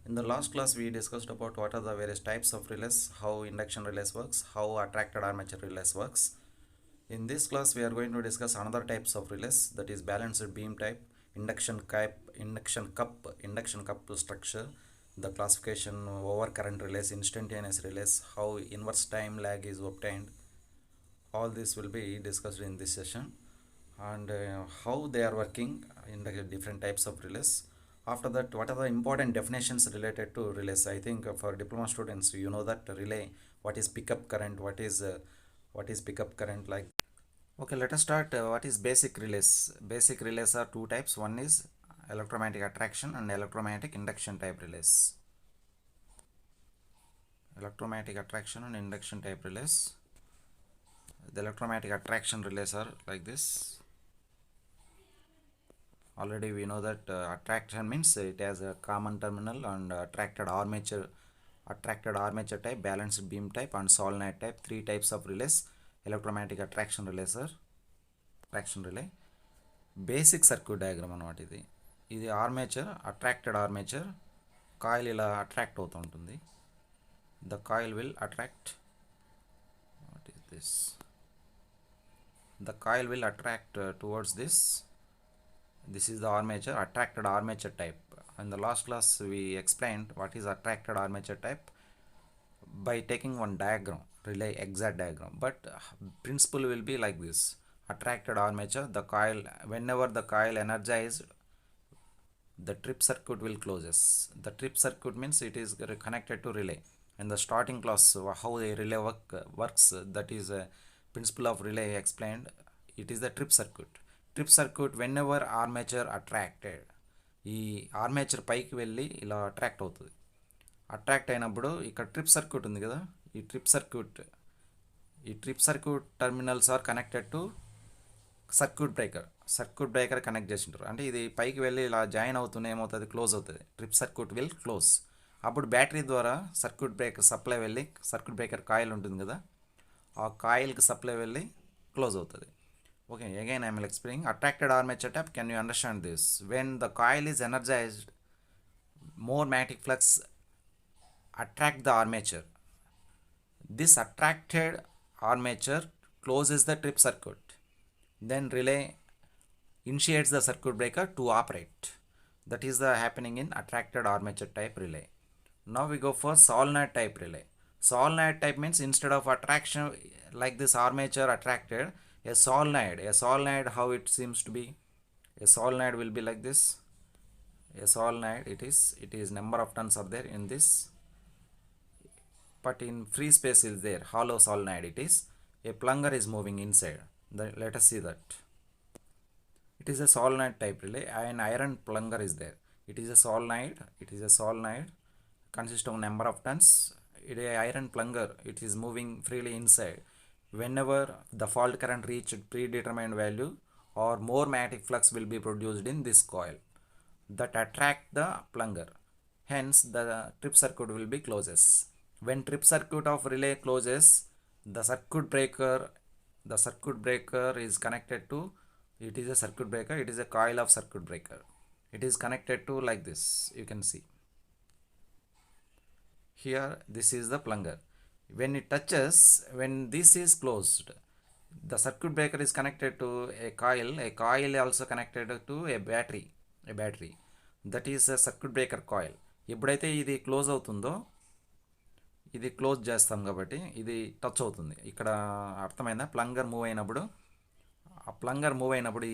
In the last class, we discussed about what are the various types of relays, how induction relays works, how attracted armature relays works. In this class, we are going to discuss another types of relays, that is balanced beam type, induction cup structure, the classification over current relays, instantaneous relays, how inverse time lag is obtained. All this will be discussed in this session, and how they are working in the different types of relays. After that, what are the important definitions related to relays? I think for diploma students, you know that relay, what is pickup current, what is pickup current, like. Okay, let us start. What is basic relays? Basic relays are two types. One is electromagnetic attraction and electromagnetic induction type relays. Electromagnetic attraction and induction type relays. The electromagnetic attraction relays are like this. Already we know that attraction means it has a common terminal, and attracted armature type, balanced beam type, and solenoid type. Three types of relays. Electromagnetic attraction relays are attraction relay. Basic circuit diagram అన్నమాట ఇది armature, attracted armature. Coil ఇలా attract అవుతూ ఉంటుంది. The coil will attract, what is this, the coil will attract towards this. This is the armature, attracted armature type. In the last class we explained what is attracted armature type by taking one diagram, relay exact diagram, but principle will be like this. Attracted armature, the coil, whenever the coil energized, the trip circuit will closes. The trip circuit means it is connected to relay. In the starting class, how the relay works, that is a principle of relay explained. It is the trip circuit. Trip circuit, whenever armature attracted, ఈ armature పైకి వెళ్ళి ఇలా attract అవుతుంది. Attract అయినప్పుడు ఇక్కడ trip circuit ఉంది కదా, ఈ trip circuit terminals are connected to circuit breaker connect చేసి ఉంటారు. అంటే ఇది పైకి వెళ్ళి ఇలా జాయిన్ అవుతూనే ఏమవుతుంది, క్లోజ్ అవుతుంది. Trip circuit will close. అప్పుడు బ్యాటరీ ద్వారా సర్క్యూట్ బ్రేకర్ సప్లై వెళ్ళి, సర్క్యూట్ బ్రేకర్ కాయిల్ ఉంటుంది కదా, ఆ కాయిల్కి సప్లై వెళ్ళి క్లోజ్ అవుతుంది. Okay, again I am explaining attracted armature type. Can you understand this? When the coil is energized, more magnetic flux attract the armature. This attracted armature closes the trip circuit. Then relay initiates the circuit breaker to operate. That is the happening in attracted armature type relay. Now we go for solenoid type relay. Solenoid type means instead of attraction like this armature attracted, a solenoid, how it seems to be, a solenoid will be like this. A solenoid, it is number of turns are there in this, but in free space is there, hollow solenoid it is. A plunger is moving inside. Let us see that. It is a solenoid type relay. An iron plunger is there. It is a solenoid consists of number of turns. It is iron plunger, it is moving freely inside. Whenever the fault current reached predetermined value, or more magnetic flux will be produced in this coil that attract the plunger. Hence the trip circuit will be closes. When trip circuit of relay closes, the circuit breaker is connected to, it is a circuit breaker, it is a coil of circuit breaker. It is connected to like this, you can see here, this is the plunger. When it touches, when this is closed, the circuit breaker is connected to a coil also connected to a battery, that is a circuit breaker coil. ఎప్పుడైతే ఇది close అవుతుందో, ఇది close చేస్తాం కాబట్టి ఇది touch అవుతుంది. ఇక్కడ అర్థమైందా? ప్లంగర్ మూవ్ అయినప్పుడు,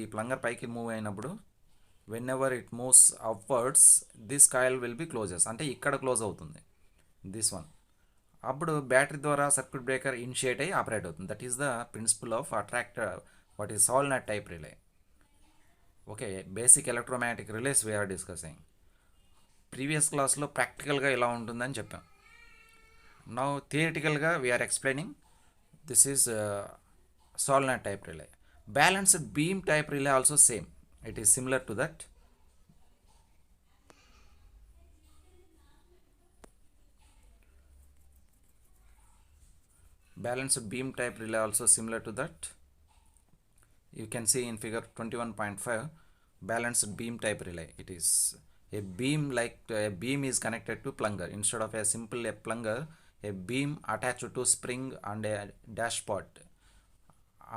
ఈ ప్లంగర్ పైకి మూవ్ అయినప్పుడు, whenever it moves upwards, this coil will be closes, అంటే ఇక్కడ క్లోజ్ అవుతుంది దిస్ వన్. అప్పుడు బ్యాటరీ ద్వారా సర్క్యూట్ బ్రేకర్ ఇనిషియేట్ అయ్యి ఆపరేట్ అవుతుంది. That is the principle of attractor, what is solenoid type relay. Okay, basic electromagnetic relays we are discussing. Previous క్లాస్లో ప్రాక్టికల్గా ఇలా ఉంటుందని చెప్పాం. నౌ థియరిటికల్గా we are explaining. This is solenoid type relay. Balanced beam type relay also same, it is similar to that. Balanced beam type relay also similar to that. You can see in figure 21.5, balanced beam type relay. It is A beam like a beam is connected to plunger. Instead of a simple a plunger, a beam attached to spring and a dashpot,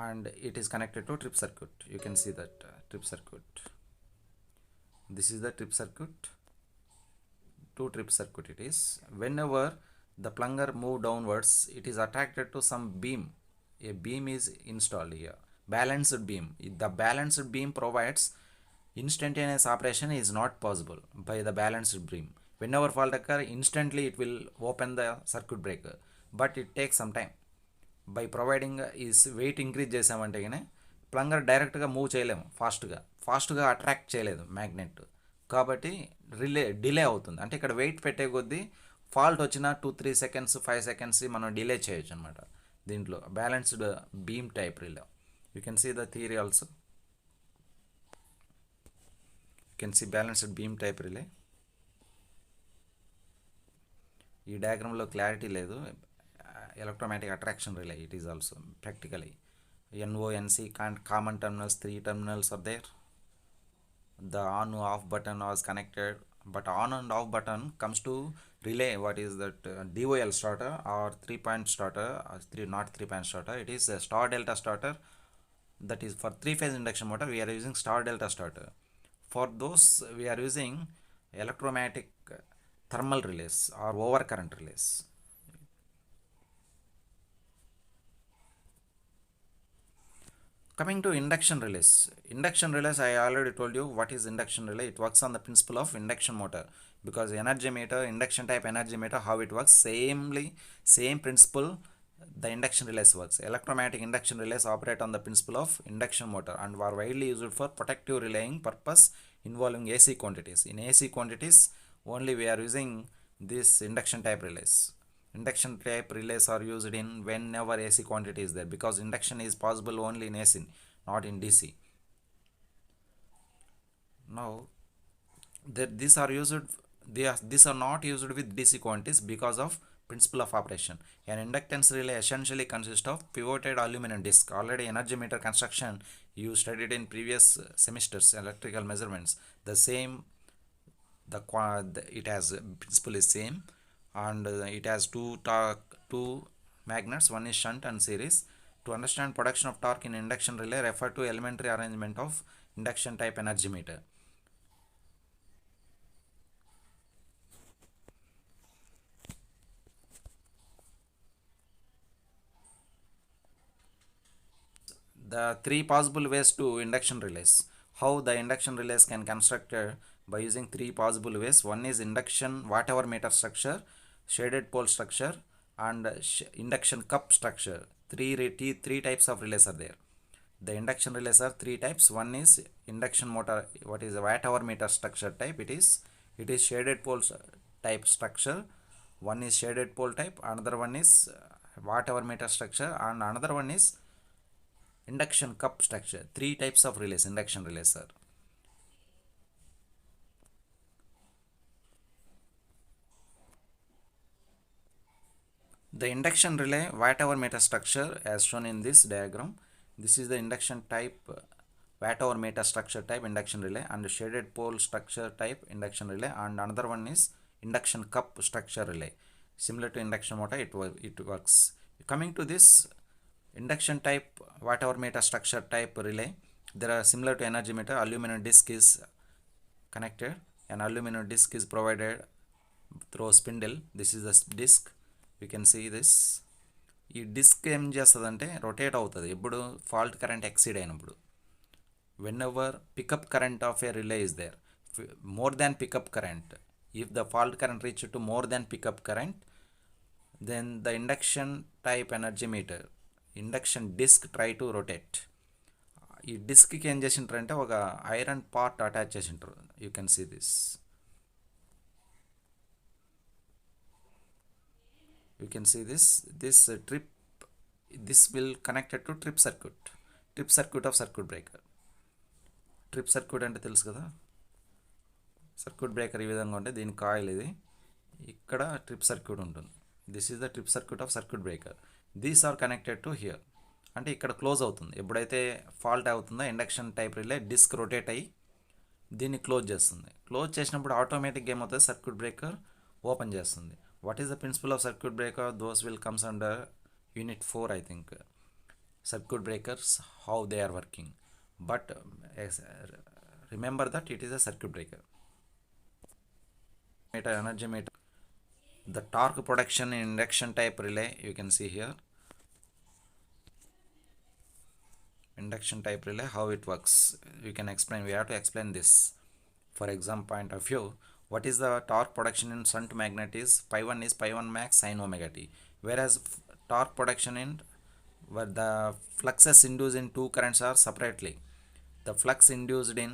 and it is connected to trip circuit. You can see that trip circuit. This is the trip circuit. To trip circuit it is. Whenever the plunger move downwards, it is attracted to some beam. A beam is installed here, balanced beam. The balanced beam provides instantaneous operation is not possible by the balanced beam. Whenever fault occur, instantly it will open the circuit breaker, but it takes some time. By providing is wait increase చేసామంటే కానీ plunger డైరెక్ట్గా move చేయలేము, ఫాస్ట్గా attract చేయలేదు magnet, కాబట్టి delay అవుతుంది. అంటే ఇక్కడ వెయిట్ పెట్టే కొద్దీ ఫాల్ట్ వచ్చిన 2-3 సెకండ్స్ 5 సెకండ్స్ మనం డిలే చేయొచ్చు అనమాట. దీంట్లో balanced beam type relay. You can see the theory also. You can see balanced beam type relay. ఈ డయాగ్రామ్లో క్లారిటీ లేదు. Electromagnetic attraction relay, it is also practically NONC common terminals, 3 terminals are there. The on off button was connected, but on and off button comes to relay. What is that? DOL starter or 3-point starter, not 3-point starter, it is a star delta starter. That is for 3-phase induction motor we are using star delta starter. For those we are using electromagnetic thermal relays or overcurrent relays. Coming to induction relays. Induction relays, I already told you what is induction relay. It works on the principle of induction motor, because energy meter, induction type energy meter, how it works, same principle the induction relays works. Electromagnetic induction relays operate on the principle of induction motor and are widely used for protective relaying purpose involving AC quantities. In AC quantities only we are using this induction type relays. Induction type relays are used in whenever AC quantity is there, because induction is possible only in AC, not in DC. Now these are not used with DC quantities because of principle of operation. An inductance relay essentially consists of pivoted aluminum disc. Already energy meter construction you studied in previous semesters, electrical measurements. The same, it has principle is same, and it has two magnets, one is shunt and series. To understand production of torque in induction relay, refer to elementary arrangement of induction type energy meter. The 3 possible ways to induction relays. How the induction relays can constructed by using 3 possible ways. One is induction whatever meter structure, shaded pole structure, and induction cup structure. Three types of relays are there. The induction relays are 3 types. One is induction motor, what is a watt-hour meter structure type. It is shaded pole type structure. One is shaded pole type, another one is watt-hour meter structure, and another one is induction cup structure. 3 types of relays, induction relays are. The induction relay watt-hour meter structure as shown in this diagram. This is the induction type watt-hour meter structure type induction relay, and shaded pole structure type induction relay, and another one is induction cup structure relay. Similar to induction motor, it works. Coming to this induction type watt-hour meter structure type relay, there are similar to energy meter, aluminum disc is connected. An aluminum disc is provided through spindle. This is the disc. You can see this. ఈ disk ఏం చేస్తుందంటే rotate అవుతుంది ఎప్పుడు fault current exceed అయినప్పుడు. Whenever pickup current of a relay is there, more than pickup current, if the fault current reach to more than pickup current, then the induction type energy meter, induction disk try to rotate. ఈ డిస్క్కి ఏం చేసింటారంటే ఒక iron part attach చేసింటారు. You can see this. You can see this will connected to trip circuit of circuit breaker. Trip circuit అంటే తెలుసు కదా, circuit breaker ఈ విధంగా ఉంటే దీని కాయిల్ ఇది, ఇక్కడ ట్రిప్ సర్క్యూట్ ఉంటుంది. This is the trip circuit of circuit breaker. These are connected to here. అంటే ఇక్కడ క్లోజ్ అవుతుంది. ఎప్పుడైతే ఫాల్ట్ అవుతుందో induction type relay disc rotate అయ్యి దీన్ని క్లోజ్ చేస్తుంది. క్లోజ్ చేసినప్పుడు ఆటోమేటిక్గా ఏమవుతుంది, సర్క్యూట్ బ్రేకర్ ఓపెన్ చేస్తుంది. What is the principle of circuit breaker? Those will comes under unit 4 I think. Circuit breakers, how they are working, but remember that it is a circuit breaker. Energy meter, the torque production in induction type relay, you can see here. Induction type relay, how it works, you can explain. We have to explain this. For example point of view, what is the torque production in shunt magnet is pi 1 is pi 1 max sin omega t, whereas torque production in where the fluxes induced in two currents are separately. The flux induced in,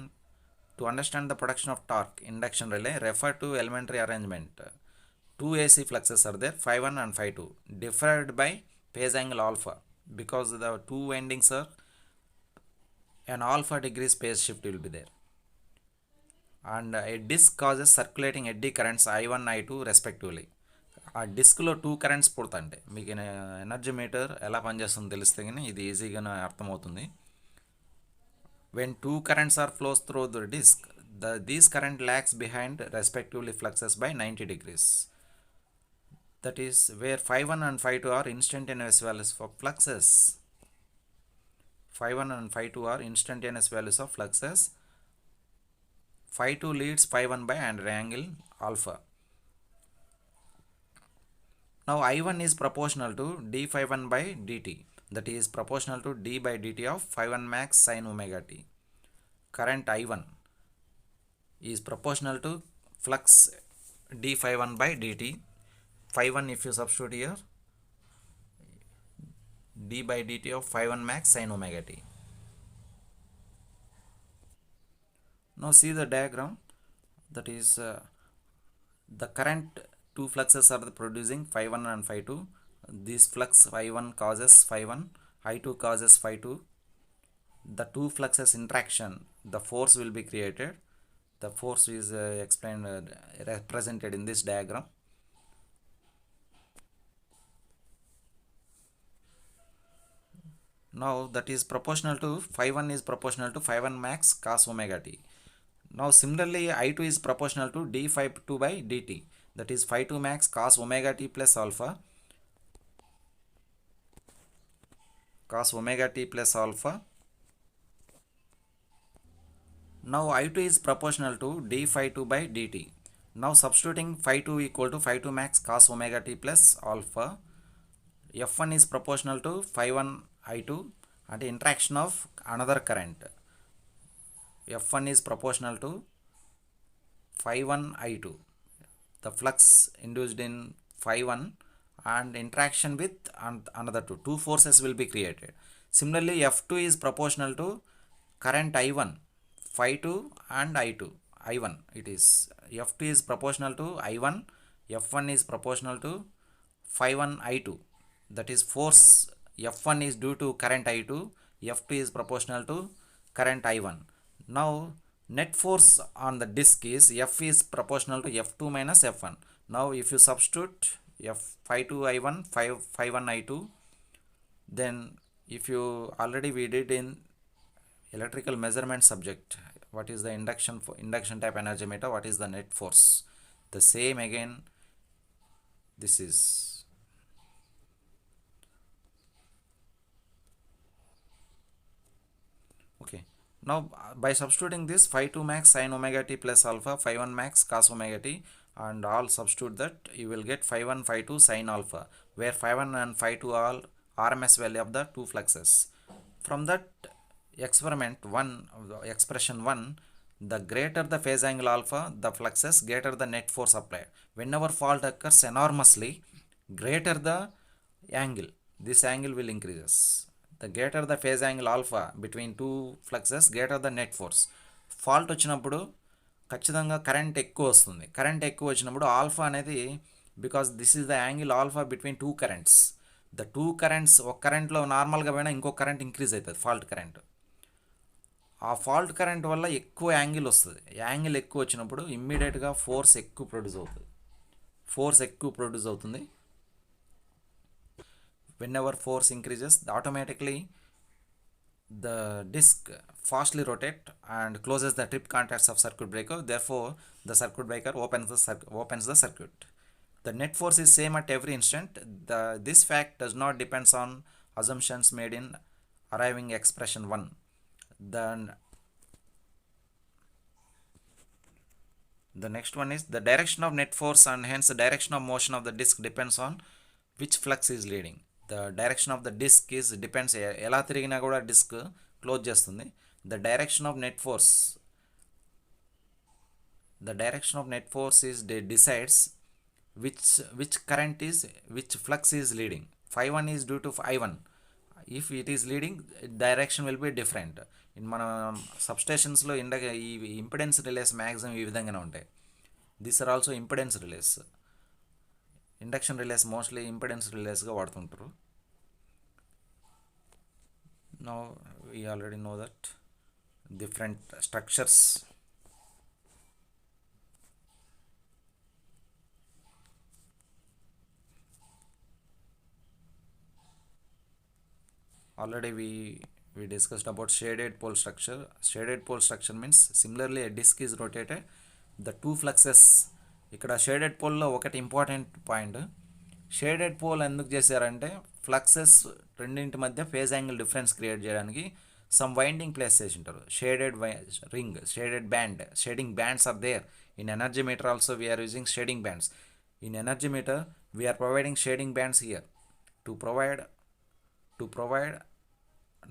to understand the production of torque induction relay, refer to elementary arrangement. Two AC fluxes are there, phi 1 and phi 2, differed by phase angle alpha, because the two windings are an alpha degree phase shift will be there, and a disc causes circulating eddy currents I1 I2 respectively. ఆ డిస్క్లో two currents పుడతాంటే మీకు energy meter ఎలా పనిచేస్తుందో తెలిస్తే కానీ ఇది ఈజీగానే అర్థమవుతుంది. When two currents are flows through the disc, these current lags behind respectively fluxes by 90 degrees. That is where phi 1 and phi 2 are instantaneous values for fluxes. Phi 1 and phi 2 are instantaneous values of fluxes. Phi 2 leads phi 1 by an angle alpha. Now I1 is proportional to d phi 1 by dt, that is proportional to d by dt of phi 1 max sin omega t. Current I1 is proportional to flux d phi 1 by dt. Phi 1 if you substitute here, d by dt of phi 1 max sin omega t. Now see the diagram, that is the current two fluxes are producing phi 1 and phi 2. This flux phi 1 causes phi 1, I2 causes phi 2. The two fluxes interaction, the force will be created. The force is explained, represented in this diagram. Now that is proportional to phi 1 is proportional to phi 1 max cos omega t. Now similarly I2 is proportional to d phi 2 by dt, that is phi 2 max cos omega t plus alpha, cos omega t plus alpha. Now I2 is proportional to d phi 2 by dt. Now substituting phi 2 equal to phi 2 max cos omega t plus alpha, F1 is proportional to phi 1 I2 and interaction of another current. F1 is proportional to phi 1 I2, the flux induced in phi 1 and interaction with another two forces will be created. Similarly F2 is proportional to current I1, phi 2 and I2. I1 it is, F2 is proportional to I1, F1 is proportional to phi 1 I2, that is force F1 is due to current I2, F2 is proportional to current I1. Now net force on the disk is F is proportional to F2 minus F1. Now if you substitute F phi 2 I1 phi 1 I2, then if you already we did in electrical measurement subject, what is the induction type energy meter, what is the net force, the same again this is. Okay, now by substituting this phi 2 max sin omega t plus alpha, phi 1 max cos omega t, and all substitute that, you will get phi 1 phi 2 sin alpha, where phi 1 and phi 2 are RMS value of the two fluxes. From that experiment 1, expression 1, the greater the phase angle alpha, the fluxes, greater the net force applied. Whenever fault occurs enormously, greater the angle, this angle will increases. The greater the phase angle alpha between two fluxes, greater the net force. Fault వచ్చినప్పుడు ఖచ్చితంగా current ఎక్కువ వస్తుంది. Current ఎక్కువ వచ్చినప్పుడు alpha అనేది, because this is the angle alpha between two currents. The two currents ఒక కరెంట్లో నార్మల్గా పోయినా ఇంకో కరెంట్ ఇంక్రీజ్ అవుతుంది, ఫాల్ట్ కరెంట్. ఆ ఫాల్ట్ కరెంట్ వల్ల ఎక్కువ యాంగిల్ వస్తుంది. యాంగిల్ ఎక్కువ వచ్చినప్పుడు ఇమ్మీడియట్గా ఫోర్స్ ఎక్కువ ప్రొడ్యూస్ అవుతుంది. Whenever force increases, automatically the disk fastly rotate and closes the trip contacts of circuit breaker. Therefore, the circuit breaker opens the circuit. The net force is same at every instant. This fact does not depends on assumptions made in arriving expression 1. The the next one is the direction of net force and hence the direction of motion of the disk depends on which flux is leading. The direction of the disk is depends ఎలా తిరిగినా కూడా disc close చేస్తుంది. The direction of net force is decides which current is which flux is leading. Phi 1 is due to I1. If it is leading, direction will be different. In మన సబ్స్టేషన్స్లో ఈ impedance relays maximum ఈ విధంగానే ఉంటాయి. These are also impedance relays. Induction relays mostly impedance రిలేస్గా వాడుతుంటారు. Now we already know that different structures. Already we discussed about shaded pole structure. Shaded pole structure means similarly a disk is rotated. The two fluxes ఇక్కడ shaded పోల్లో ఒకటి important point. Shaded pole ఎందుకు చేశారంటే fluxes రెండింటి మధ్య phase angle difference create చేయడానికి some winding place చేసి ఉంటారు. Shaded ring, shaded band, shading bands are there. In energy meter also we are using shading bands. In energy meter we are providing shading bands here to provide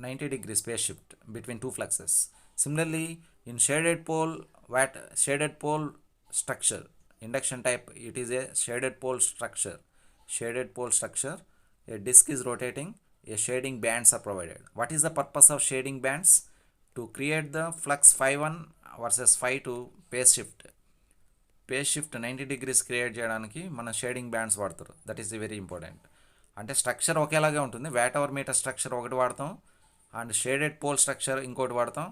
90 degree phase shift between two fluxes. Similarly, in shaded pole structure, induction type, it is a shaded pole structure. A disk is rotating, a shading bands are provided. What is the purpose of shading bands? To create the flux phi 1 versus phi 2 phase shift 90 degrees create చేయడానికి మన shading bands వాడతారు. That is very important. అంటే structure ఒకేలాగే ఉంటుంది. What hour metre structure ఒకటి వాడతాం and shaded pole structure ఇంకోటి వాడతాం.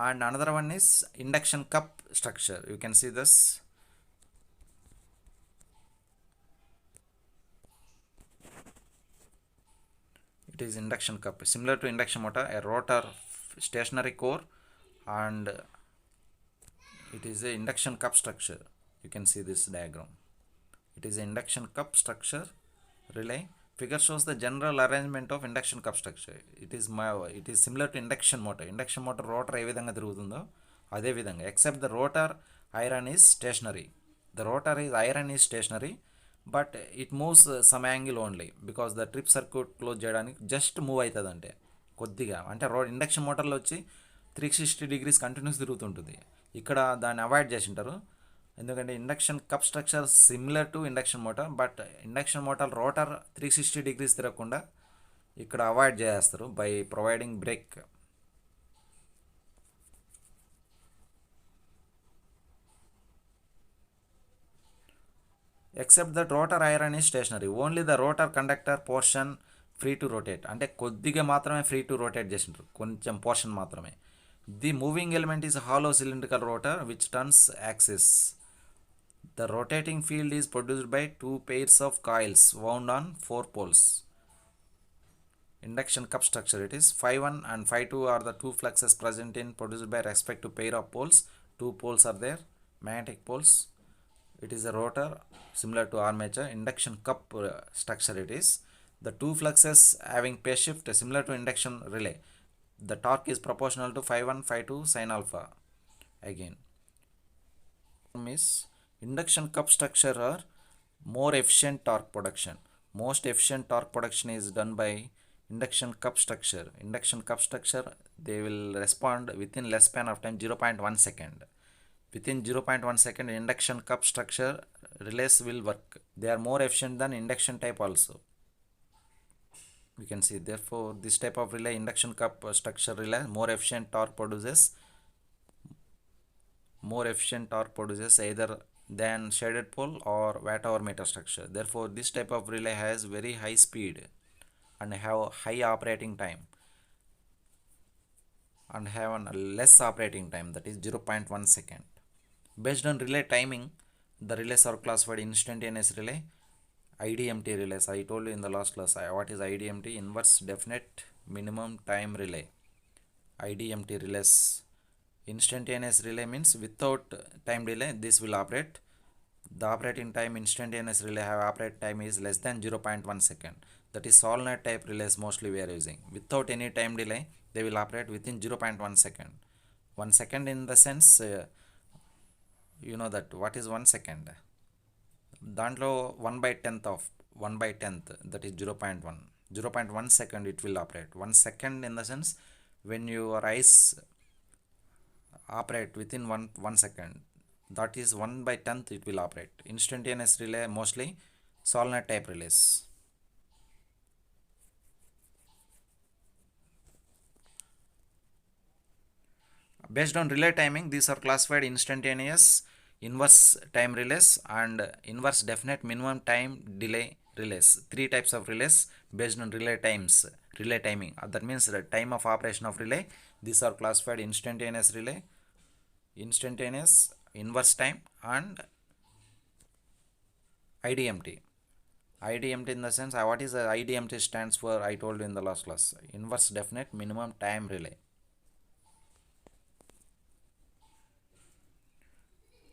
And another one is induction cup structure. You can see this. It is induction cup similar to induction motor, a rotor, stationary core, and it is a induction cup structure. You can see this diagram. It is an induction cup structure relay. Figure shows the general arrangement of induction cup structure. It is similar to induction motor. Induction motor rotor ఏ విధంగా తిరుగుతుందో అదే విధంగా, except the rotor iron is stationary. The rotor is iron is stationary, but it moves some angle only because the trip circuit close చేయడానికి just move అవుతుంది. అంటే కొద్దిగా అంటే induction మోటార్లో వచ్చి 360 degrees continuous తిరుగుతుంటుంది. ఇక్కడ దాన్ని అవాయిడ్ చేసి ఉంటారు. ఎందుకంటే induction cup structure similar to induction motor, but induction motor rotor 360 degrees తిరగకుండా ఇక్కడ అవాయిడ్ చేస్తారు by providing brake. Except that rotor iron is stationary, only the rotor conductor portion free to rotate. అంటే కొద్దిగా మాత్రమే free to rotate చేసింటారు, కొంచెం portion మాత్రమే. The moving element is hollow cylindrical rotor which turns axis. The rotating field is produced by two pairs of coils wound on four poles. Induction cup structure, it is phi 1 and phi 2 are the two fluxes present in produced by respective pair of poles. Two poles are there, magnetic poles. It is a rotor similar to armature. Induction cup structure, it is the two fluxes having phase shift similar to induction relay. The torque is proportional to phi 1 phi 2 sin alpha. Again, is induction cup structure are more efficient torque production. Most efficient torque production is done by induction cup structure. Induction cup structure, they will respond within less span of time, 0.1 second. Within 0.1 second induction cup structure relays will work. They are more efficient than induction type also. We can see, therefore this type of relay, induction cup structure relay, more efficient torque produces either than shaded pole or watt hour meter structure. Therefore this type of relay has very high speed and have high operating time and have a less operating time, that is 0.1 second. Based on relay timing, the relays are classified instantaneous relay, IDMT relays. I told you in the last class what is IDMT, inverse definite minimum time relay. IDMT relays. Instantaneous relay means without time delay this will operate. The operating time instantaneous relay have operate time is less than 0.1 second. That is solenoid type relays mostly we are using. Without any time delay they will operate within 0.1 second. 1 second in the sense you know that what is 1 second. దాంట్లో 1/10 of 1/10 that is 0.1. 0.1 second it will operate. 1 second in the sense when your eyes operate within 1 second, that is 1/10 it will operate. Instantaneous relay mostly solenoid type relays. Based on relay timing, these are classified instantaneous, inverse time relays and inverse definite minimum time delay relays. Three types of relays based on relay times, relay timing. That means the time of operation of relay. These are classified instantaneous relay, instantaneous, inverse time and IDMT. IDMT in the sense, what is the IDMT stands for, I told you in the last class. Inverse definite minimum time relay.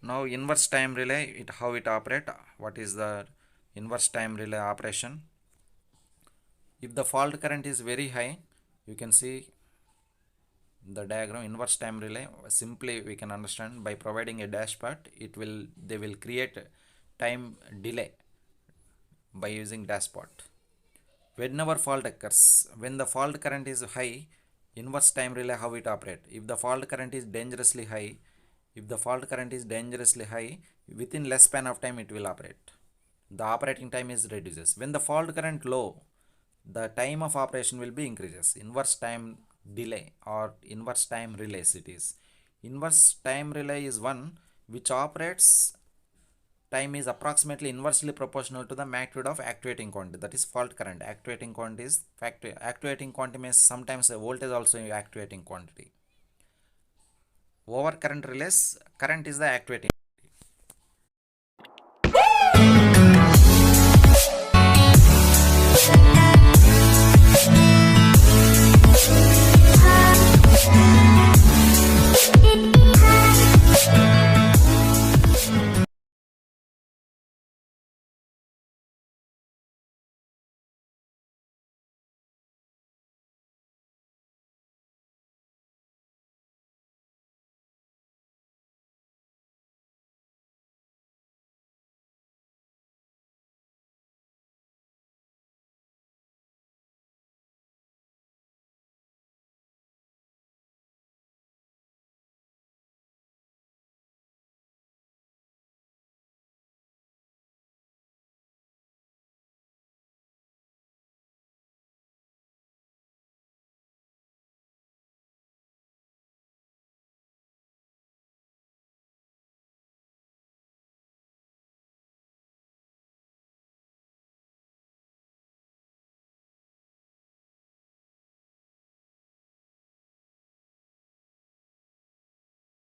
Now inverse time relay, how it operate, what is the inverse time relay operation. If the fault current is very high, you can see the diagram. Inverse time relay simply we can understand by providing a dash part, they will create time delay by using dash part. Whenever fault occurs, when the fault current is high, inverse time relay how it operate. If the fault current is dangerously high, within less span of time it will operate. The operating time is reduces. When the fault current low, the time of operation will be increases. Inverse time delay or inverse time relays it is. Inverse time relay is one which operates time is approximately inversely proportional to the magnitude of actuating quantity, that is fault current. Actuating quantity is actuating quantity means sometimes the voltage also actuating quantity. Over current relays, current is the actuating.